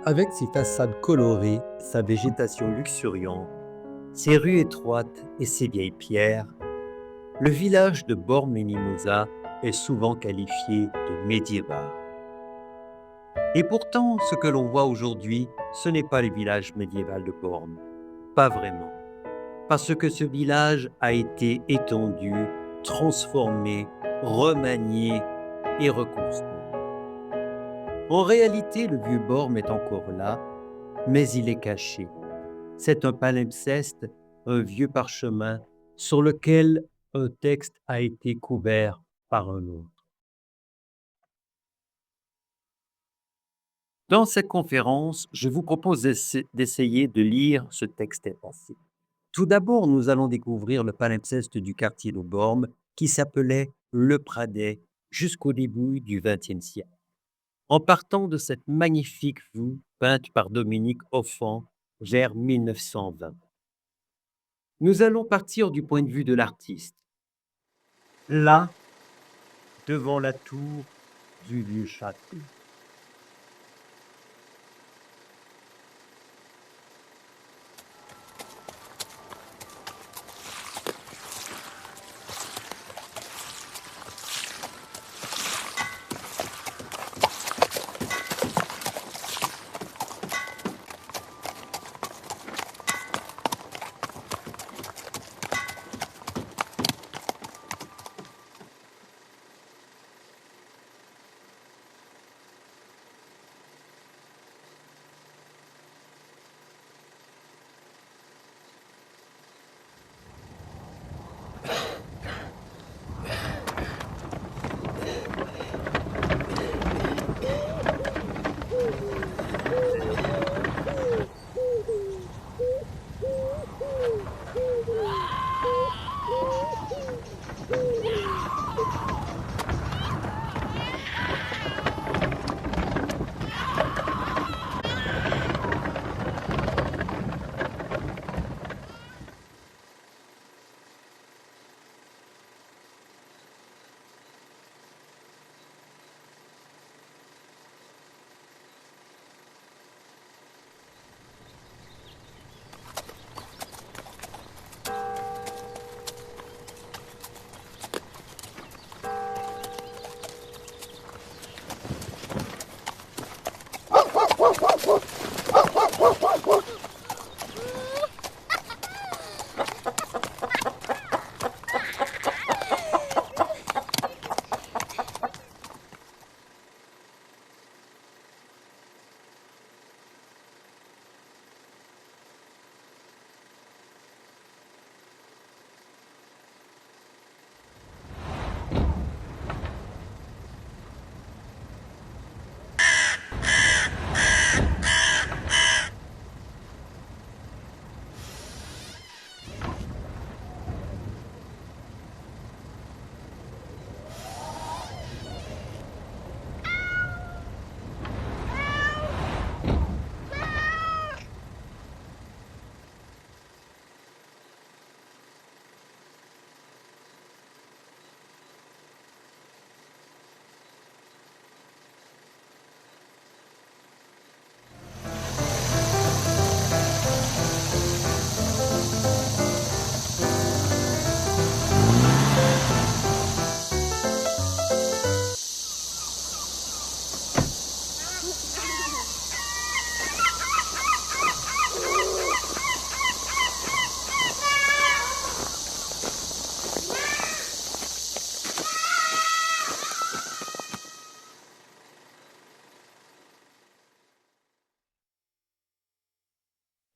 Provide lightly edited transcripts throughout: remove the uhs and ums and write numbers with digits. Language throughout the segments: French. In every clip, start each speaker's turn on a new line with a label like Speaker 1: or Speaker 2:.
Speaker 1: Avec ses façades colorées, sa végétation luxuriante, ses rues étroites et ses vieilles pierres, le village de Bormes-les-Mimosas est souvent qualifié de médiéval. Et pourtant, ce que l'on voit aujourd'hui, ce n'est pas le village médiéval de Bormes. Pas vraiment. Parce que ce village a été étendu, transformé, remanié et reconstruit. En réalité, le vieux Bormes est encore là, mais il est caché. C'est un palimpseste, un vieux parchemin sur lequel un texte a été couvert par un autre. Dans cette conférence, je vous propose d'essayer de lire ce texte effacé. Tout d'abord, nous allons découvrir le palimpseste du quartier de Bormes qui s'appelait Le Pradet jusqu'au début du XXe siècle. En partant de cette magnifique vue peinte par Dominique Offand vers 1920. Nous allons partir du point de vue de l'artiste. Là, devant la tour du vieux château.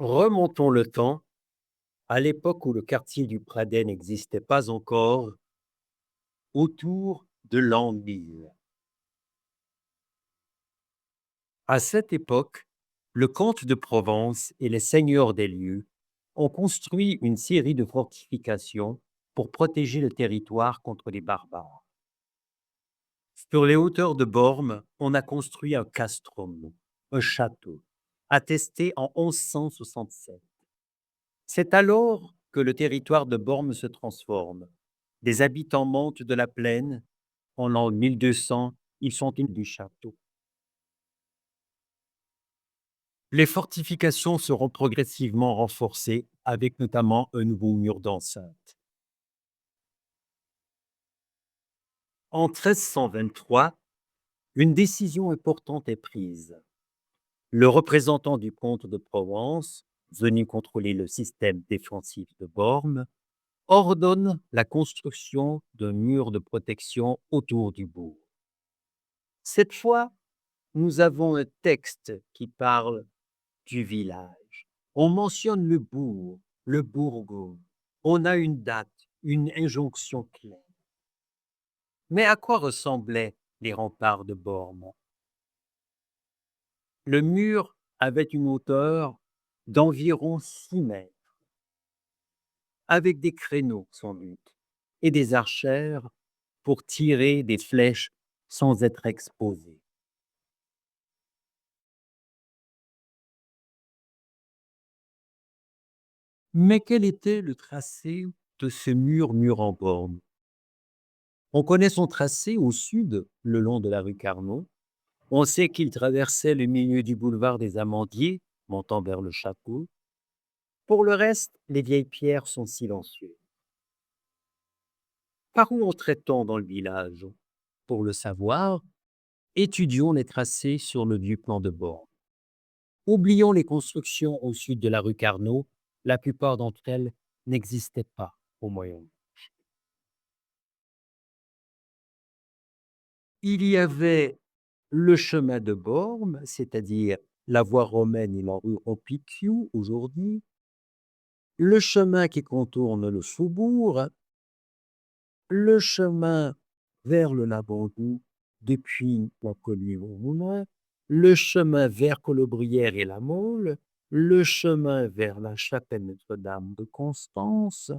Speaker 1: Remontons le temps à l'époque où le quartier du Pradet n'existait pas encore, autour de l'an 1000. À cette époque, le comte de Provence et les seigneurs des lieux ont construit une série de fortifications pour protéger le territoire contre les barbares. Sur les hauteurs de Bormes, on a construit un castrum, un château, attesté en 1167. C'est alors que le territoire de Bormes se transforme. Des habitants montent de la plaine. En l'an 1200, ils sont du château. Les fortifications seront progressivement renforcées avec notamment un nouveau mur d'enceinte. En 1323, une décision importante est prise. Le représentant du comte de Provence, venu contrôler le système défensif de Bormes, ordonne la construction d'un mur de protection autour du bourg. Cette fois, nous avons un texte qui parle du village. On mentionne le bourg, le bourgo. On a une date, une injonction claire. Mais à quoi ressemblaient les remparts de Bormes? Le mur avait une hauteur d'environ 6 mètres, avec des créneaux sans doute, et des archères pour tirer des flèches sans être exposé. Mais quel était le tracé de ce mur en borne? On connaît son tracé au sud, le long de la rue Carnot. On sait qu'il traversait le milieu du boulevard des Amandiers, montant vers le château. Pour le reste, les vieilles pierres sont silencieuses. Par où entrait-on dans le village? Pour le savoir, étudions les tracés sur le vieux plan de bord. Oublions les constructions au sud de la rue Carnot, la plupart d'entre elles n'existaient pas au Moyen Âge. Il y avait le chemin de Bormes, c'est-à-dire la voie romaine et la rue Rompicchio aujourd'hui, le chemin qui contourne le faubourg, le chemin vers le Nabandou depuis la colline au Moulin, le chemin vers Colobrières et la Mole, le chemin vers la chapelle Notre-Dame de Constance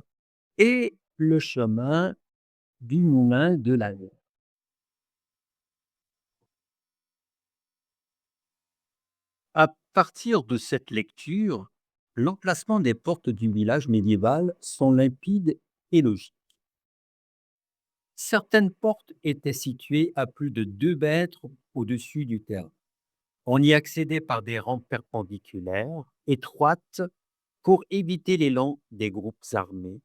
Speaker 1: et le chemin du Moulin de la Verre. À partir de cette lecture, l'emplacement des portes du village médiéval sont limpides et logiques. Certaines portes étaient situées à plus de 2 mètres au-dessus du terrain. On y accédait par des rampes perpendiculaires, étroites, pour éviter l'élan des groupes armés,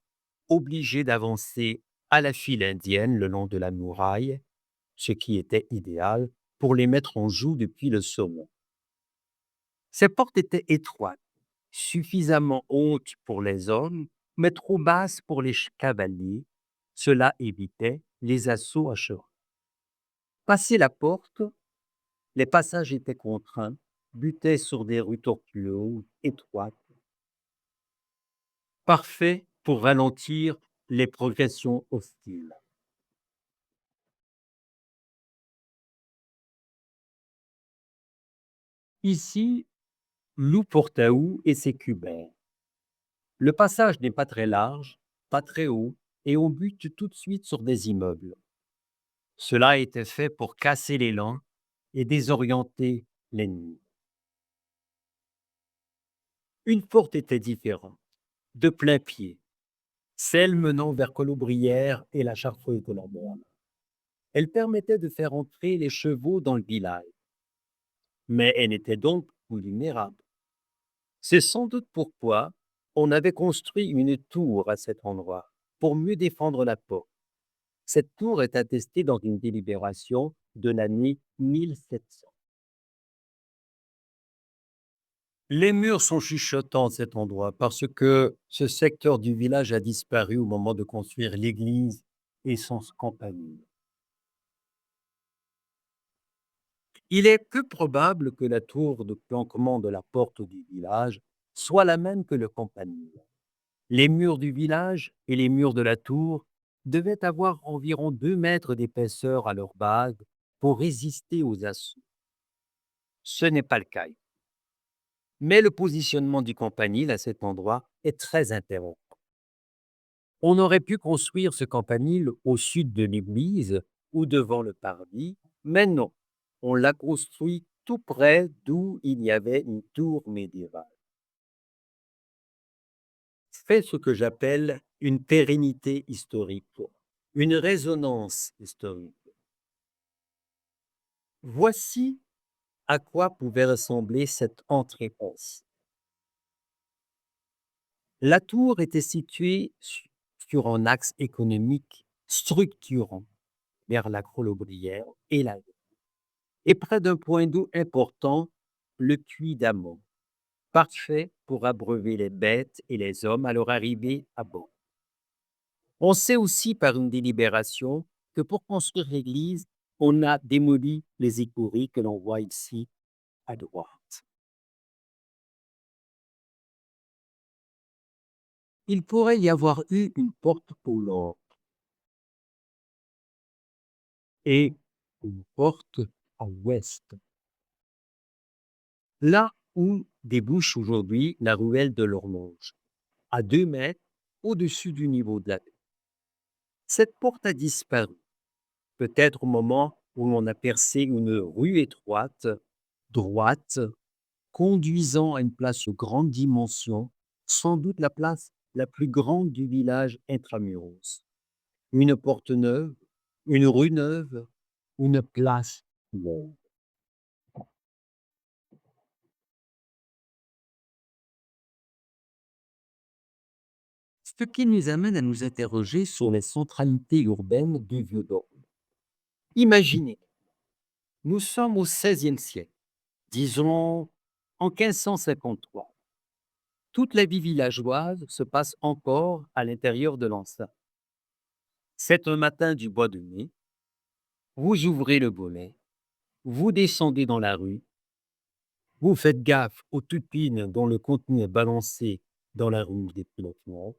Speaker 1: obligés d'avancer à la file indienne le long de la muraille, ce qui était idéal pour les mettre en joue depuis le sommet. Ces portes étaient étroites, suffisamment hautes pour les hommes, mais trop basses pour les cavaliers. Cela évitait les assauts à cheval. Passé la porte, les passages étaient contraints, butaient sur des rues tortueuses, étroites, parfaits pour ralentir les progressions hostiles. Ici, Loup Portaou et ses cubains. Le passage n'est pas très large, pas très haut, et on bute tout de suite sur des immeubles. Cela a été fait pour casser l'élan et désorienter l'ennemi. Une porte était différente, de plein pied, celle menant vers Colobrières et la Chartreuse de la Borne. Elle permettait de faire entrer les chevaux dans le village, mais elle était donc vulnérable. C'est sans doute pourquoi on avait construit une tour à cet endroit, pour mieux défendre la porte. Cette tour est attestée dans une délibération de l'année 1700. Les murs sont chuchotants à cet endroit parce que ce secteur du village a disparu au moment de construire l'église et son campanile. Il est peu probable que la tour de planquement de la porte du village soit la même que le campanile. Les murs du village et les murs de la tour devaient avoir environ 2 mètres d'épaisseur à leur base pour résister aux assauts. Ce n'est pas le cas. Mais le positionnement du campanile à cet endroit est très intéressant. On aurait pu construire ce campanile au sud de l'église ou devant le parvis, mais non, on l'a construit tout près d'où il y avait une tour médiévale. Fait ce que j'appelle une pérennité historique, une résonance historique. Voici à quoi pouvait ressembler cette entreprise. La tour était située sur un axe économique structurant vers la Colombière et la et près d'un point d'eau important, le puits d'Amont, parfait pour abreuver les bêtes et les hommes à leur arrivée à bord. On sait aussi par une délibération que pour construire l'église, on a démoli les écuries que l'on voit ici à droite. Il pourrait y avoir eu une porte pour l'or et une porte à l'ouest, là où débouche aujourd'hui la ruelle de l'Horloge, à 2 mètres au-dessus du niveau de la mer. Cette porte a disparu, peut-être au moment où l'on a percé une rue étroite, droite, conduisant à une place de grande dimension, sans doute la place la plus grande du village intramuros. Une porte neuve, une rue neuve, une place neuve. Ce qui nous amène à nous interroger sur les centralités urbaines du Vieux-Dôme. Imaginez, nous sommes au XVIe siècle, disons en 1553. Toute la vie villageoise se passe encore à l'intérieur de l'enceinte. C'est un matin du bois de mai, vous ouvrez le volet, vous descendez dans la rue, vous faites gaffe aux tupines dont le contenu est balancé dans la rue des pilotements.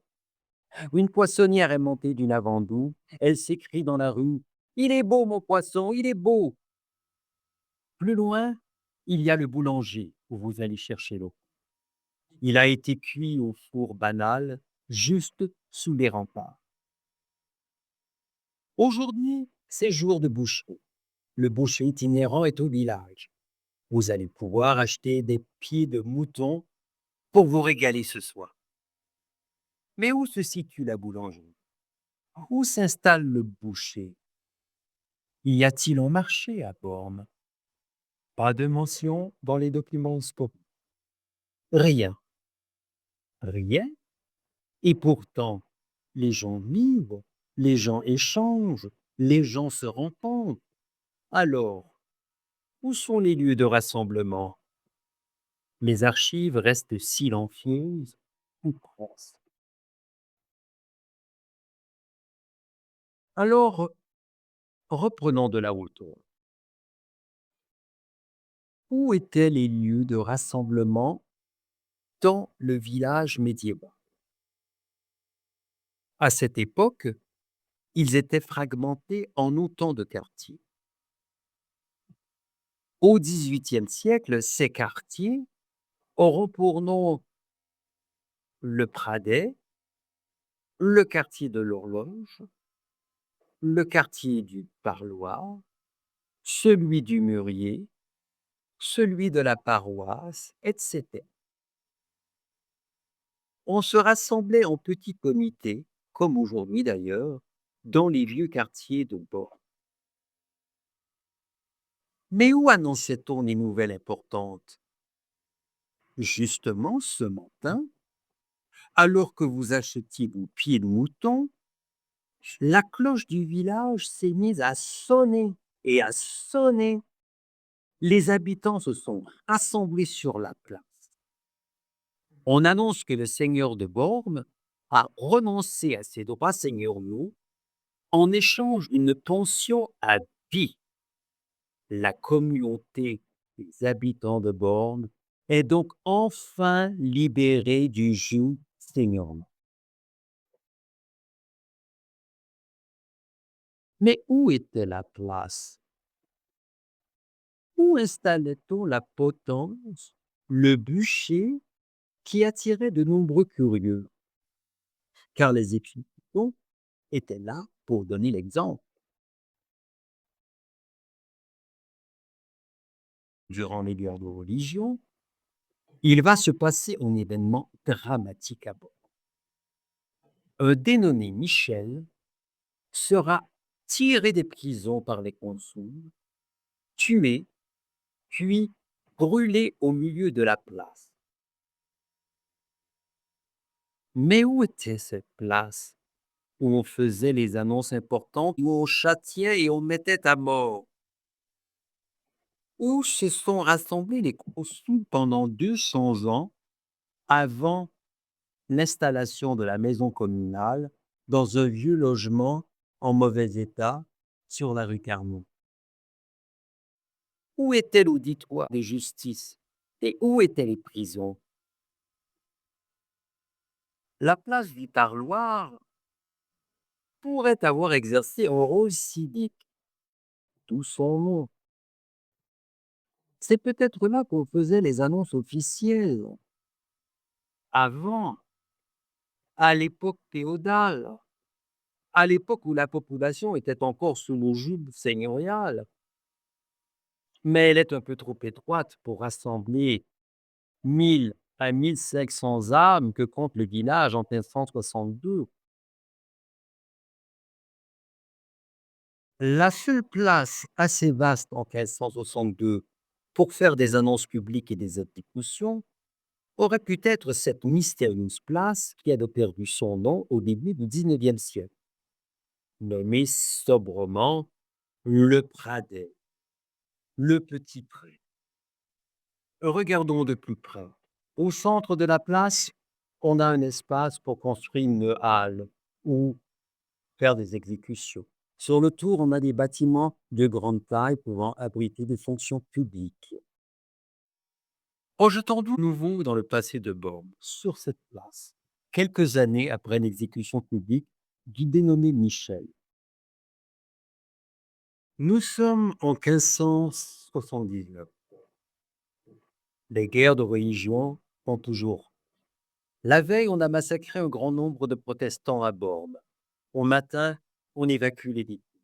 Speaker 1: Une poissonnière est montée d'une avendoue, elle s'écrie dans la rue: «Il est beau mon poisson, il est beau!» Plus loin, il y a le boulanger où vous allez chercher l'eau. Il a été cuit au four banal, juste sous les remparts. Aujourd'hui, c'est jour de boucherie. Le boucher itinérant est au village. Vous allez pouvoir acheter des pieds de mouton pour vous régaler ce soir. Mais où se situe la boulangerie? Où s'installe le boucher? Y a-t-il un marché à Bormes? Pas de mention dans les documents SPO. Rien, rien. Et pourtant, les gens vivent, les gens échangent, les gens se rencontrent. Alors, où sont les lieux de rassemblement? Les archives restent silencieuses ou presque. Alors, reprenons de la hauteur. Où étaient les lieux de rassemblement dans le village médiéval? À cette époque, ils étaient fragmentés en autant de quartiers. Au XVIIIe siècle, ces quartiers auront pour nom le Pradet, le quartier de l'Horloge, le quartier du Parloir, celui du Mûrier, celui de la Paroisse, etc. On se rassemblait en petits comités, comme aujourd'hui d'ailleurs, dans les vieux quartiers de Bordeaux. Mais où annonçait-on les nouvelles importantes? Justement ce matin, alors que vous achetiez vos pieds de mouton, la cloche du village s'est mise à sonner et à sonner. Les habitants se sont rassemblés sur la place. On annonce que le seigneur de Bormes a renoncé à ses droits seigneuriaux en échange d'une pension à vie. La communauté des habitants de Bormes est donc enfin libérée du joug seigneurial. Mais où était la place? Où installait-on la potence, le bûcher qui attirait de nombreux curieux? Car les équipements étaient là pour donner l'exemple. Durant les guerres de religion, il va se passer un événement dramatique à bord. Un dénommé Michel sera tiré des prisons par les consuls, tué, puis brûlée au milieu de la place. Mais où était cette place où on faisait les annonces importantes, où on châtiait et on mettait à mort? Où se sont rassemblés les consuls pendant 200 ans avant l'installation de la maison communale dans un vieux logement en mauvais état sur la rue Carnot? Où était l'auditoire des justices? Et où étaient les prisons? La place du parloir pourrait avoir exercé un rôle civique, tout son nom. C'est peut-être là qu'on faisait les annonces officielles. Avant, à l'époque féodale, à l'époque où la population était encore sous le joug seigneurial, mais elle est un peu trop étroite pour rassembler 1000 à 1500 âmes que compte le village en 1562. La seule place assez vaste en 1562 pour faire des annonces publiques et des exécutions aurait pu être cette mystérieuse place qui a perdu son nom au début du XIXe siècle, nommée sobrement le Pradet, le Petit Pré. Regardons de plus près. Au centre de la place, on a un espace pour construire une halle ou faire des exécutions. Sur le tour, on a des bâtiments de grande taille pouvant abriter des fonctions publiques. Projetons-nous de nouveau dans le passé de Borne, sur cette place, quelques années après l'exécution publique du dénommé Michel. Nous sommes en 1579. Les guerres de religion ont toujours. La veille, on a massacré un grand nombre de protestants à Borne. Au matin, on évacue les victimes.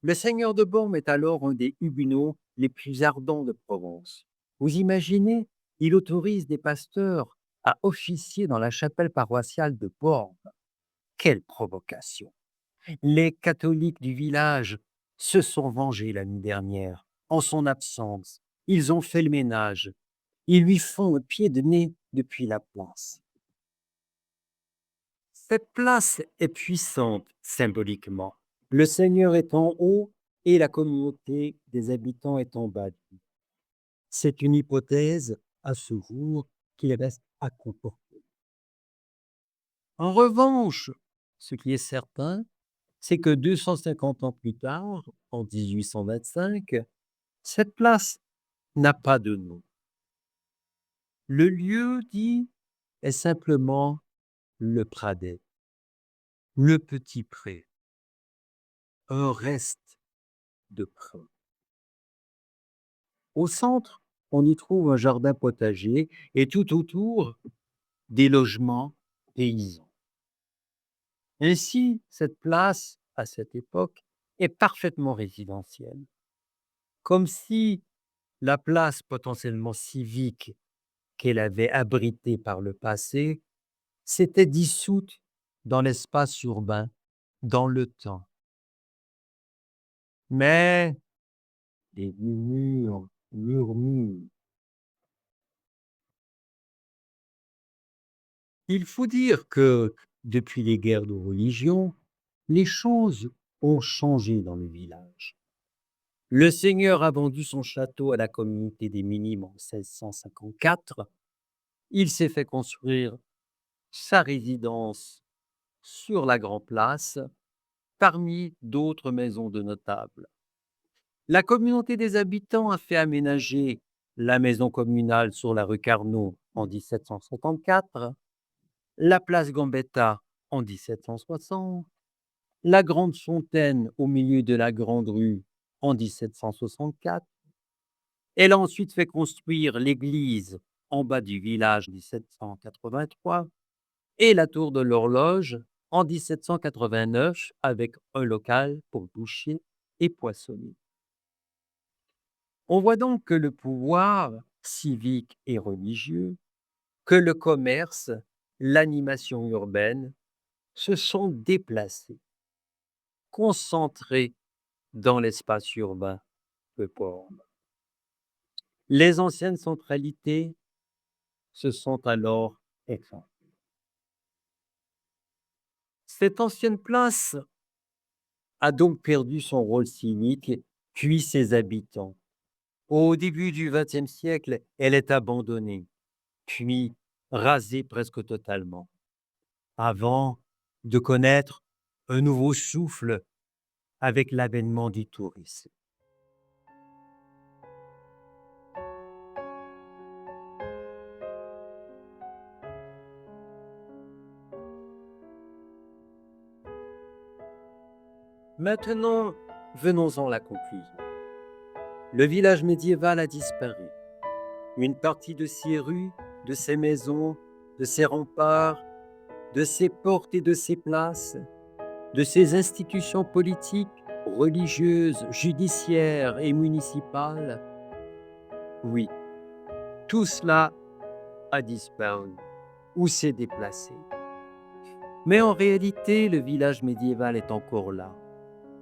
Speaker 1: Le seigneur de Borne est alors un des huguenots les plus ardents de Provence. Vous imaginez, il autorise des pasteurs à officier dans la chapelle paroissiale de Borne. Quelle provocation! Les catholiques du village se sont vengés la nuit dernière. En son absence, ils ont fait le ménage. Ils lui font un pied de nez depuis la place. Cette place est puissante symboliquement. Le Seigneur est en haut et la communauté des habitants est en bas. C'est une hypothèse, à ce jour, qu'il reste à conforter. En revanche, ce qui est certain, c'est que 250 ans plus tard, en 1825, cette place n'a pas de nom. Le lieu dit est simplement le Pradet, le Petit Pré, un reste de pré. Au centre, on y trouve un jardin potager et tout autour, des logements paysans. Ainsi, cette place, à cette époque, est parfaitement résidentielle, comme si la place potentiellement civique qu'elle avait abritée par le passé s'était dissoute dans l'espace urbain, dans le temps. Mais des murmures murmurent. Il faut dire que, depuis les guerres de religion, les choses ont changé dans le village. Le seigneur a vendu son château à la communauté des Minimes en 1654. Il s'est fait construire sa résidence sur la Grand Place, parmi d'autres maisons de notables. La communauté des habitants a fait aménager la maison communale sur la rue Carnot en 1754, la place Gambetta en 1760, la grande fontaine au milieu de la grande rue en 1764. Elle a ensuite fait construire l'église en bas du village en 1783 et la tour de l'horloge en 1789 avec un local pour boucher et poissonner. On voit donc que le pouvoir civique et religieux, que le commerce, l'animation urbaine se sont déplacés, concentrés dans l'espace urbain de Borne. Les anciennes centralités se sont alors éteintes. Cette ancienne place a donc perdu son rôle civique, puis ses habitants. Au début du XXe siècle, elle est abandonnée, puis rasée presque totalement, avant de connaître un nouveau souffle avec l'avènement du tourisme. Maintenant, venons-en à la conclusion. Le village médiéval a disparu. Une partie de ses rues, de ses maisons, de ses remparts, de ses portes et de ses places, de ses institutions politiques, religieuses, judiciaires et municipales, oui, tout cela a disparu ou s'est déplacé. Mais en réalité, le village médiéval est encore là,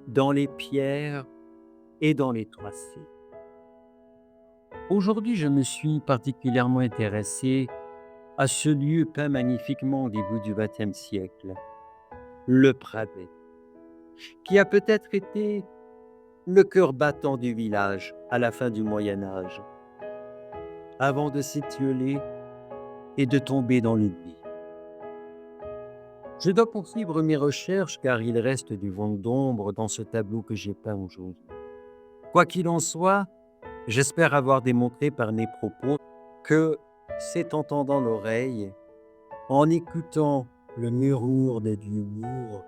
Speaker 1: dans les pierres et dans les tracés. Aujourd'hui, je me suis particulièrement intéressé à ce lieu peint magnifiquement au début du XXe siècle, le Pradet, qui a peut-être été le cœur battant du village à la fin du Moyen Âge, avant de s'étioler et de tomber dans l'oubli. Je dois poursuivre mes recherches car il reste du vent d'ombre dans ce tableau que j'ai peint aujourd'hui. Quoi qu'il en soit, j'espère avoir démontré par mes propos que c'est en tendant l'oreille, en écoutant le murmure des vieux murs,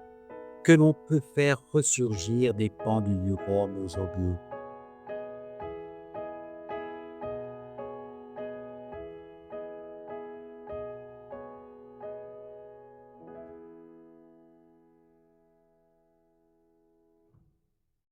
Speaker 1: que l'on peut faire ressurgir des pans du Rhône aujourd'hui.